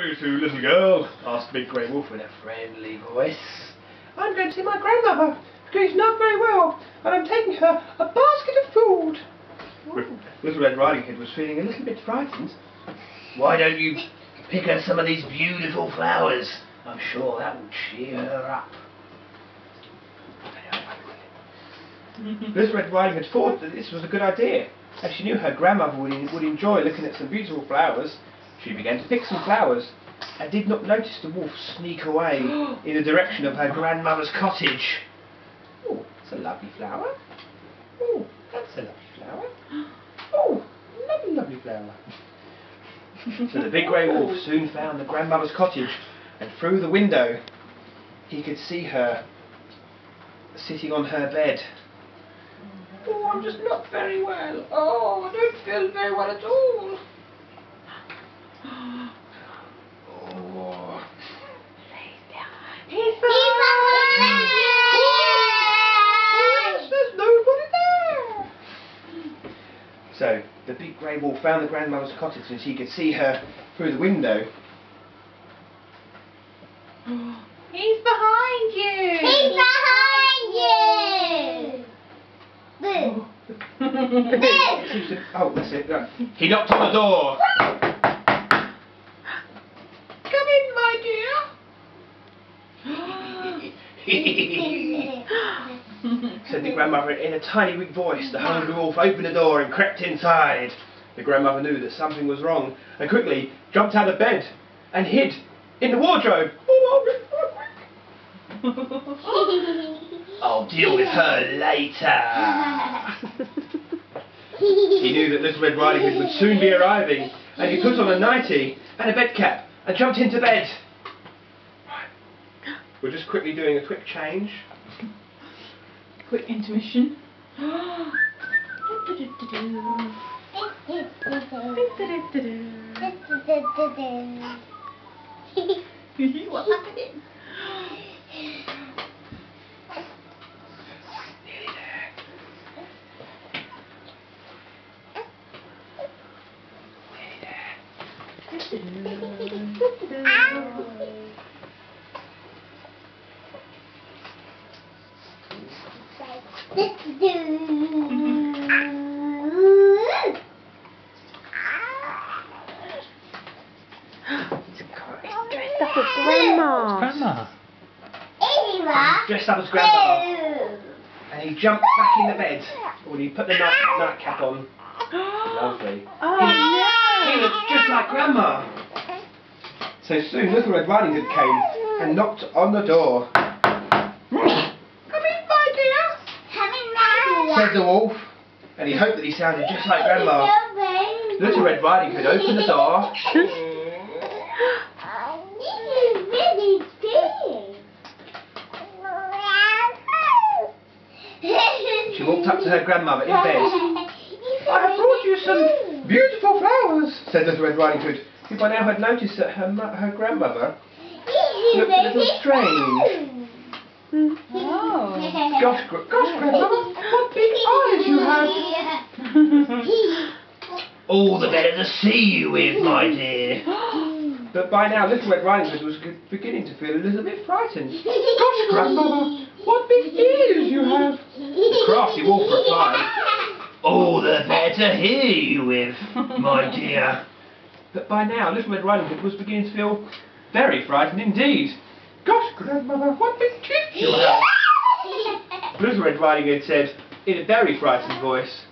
you two little girl? Asked Big Grey Wolf in a friendly voice. I'm going to see my grandmother, because she's not very well, and I'm taking her a basket of food. Little Red Riding Hood was feeling a little bit frightened. Why don't you pick her some of these beautiful flowers? I'm sure that will cheer her up. Little Red Riding Hood thought that this was a good idea. As she knew her grandmother would enjoy looking at some beautiful flowers, she began to pick some flowers and did not notice the wolf sneak away in the direction of her grandmother's cottage. Oh, that's a lovely flower. Oh, that's a lovely flower. Oh, lovely, lovely flower. So the Big Grey Wolf soon found the grandmother's cottage, and through the window he could see her sitting on her bed. Oh, I'm just not very well. Oh, I don't feel very well at all. Oh. He's behind. Yes, there's nobody there. So the Big Grey Wolf found the grandmother's cottage and she could see her through the window. He's behind you. He's behind you. Boo. Oh, that's it. He knocked on the door. Come in, my dear. Said the grandmother in a tiny weak voice. The hungry wolf opened the door and crept inside. The grandmother knew that something was wrong and quickly jumped out of bed and hid in the wardrobe. I'll deal with her later. He knew that Little Red Riding Hood would soon be arriving, and he put on a nightie and a bed cap and jumped into bed. Right. We're just quickly doing a quick change. Quick intermission. What's happening? Dressed up as Grandma. Grandma. Dressed up as Grandma. And he jumped back in the bed when he put the nightcap on. Lovely. Oh, He looked just like Grandma. So soon Little Red Riding Hood came and knocked on the door. Come in, my dear. Said the wolf, and he hoped that he sounded just like Grandma. Little Red Riding Hood opened the door. She walked up to her grandmother in bed. I have brought you some beautiful flowers, said Little Red Riding Hood, who by now had noticed that her grandmother looked a little strange. Oh. Gosh, grandmother, what big eyes you have! All the better to see you with, my dear. But by now Little Red Riding Hood was beginning to feel a little bit frightened. Gosh, grandmother, what big ears you have! The crafty wolf replied, all the better to hear you with, my dear. But by now Little Red Riding Hood was beginning to feel very frightened indeed. Gosh, grandmother, what big teeth you have! Little Red Riding Hood said, in a very frightened voice,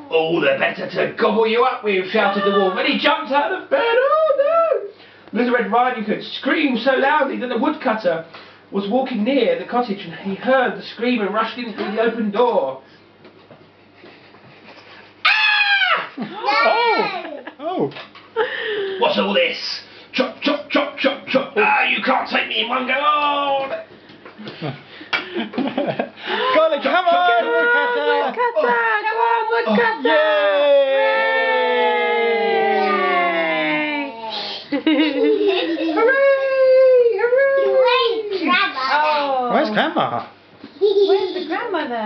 all the better to gobble you up with, shouted the wolf, and he jumped out of bed. Oh no! Little Red Riding Hood screamed so loudly that the woodcutter was walking near the cottage and he heard the scream and rushed in through the open door. Oh! What's all this? Chop, chop, chop, chop, chop. Ah, you can't take me in one go. Oh. Go on, come on, woodcutter! Come on, woodcutter! Hooray! Hooray! Oh. Where's Grandma? Where's the grandmother?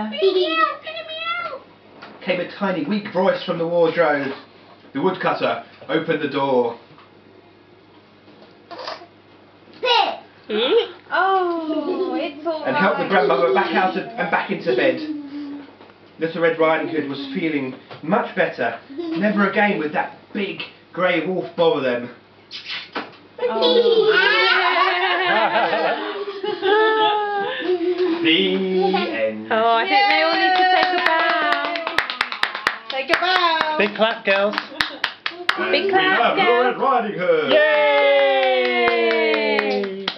Came a tiny, weak voice from the wardrobe. The woodcutter opened the door. Oh, it's all and helped the right. grandmother back out and back into bed. Little Red Riding Hood was feeling much better. Never again would that big grey wolf bother them. The end. Oh, I think they all need to take a bow. Take a bow. Big clap, girls. And Big we clap, have Little Red Riding Hood. Yay!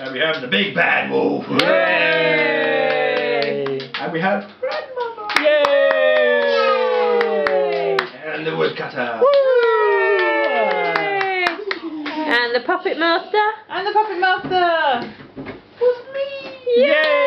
And we have the big bad wolf. Yay! And we have Grandmama. Yay! And the woodcutter. And the puppet master. And the puppet master. Yay!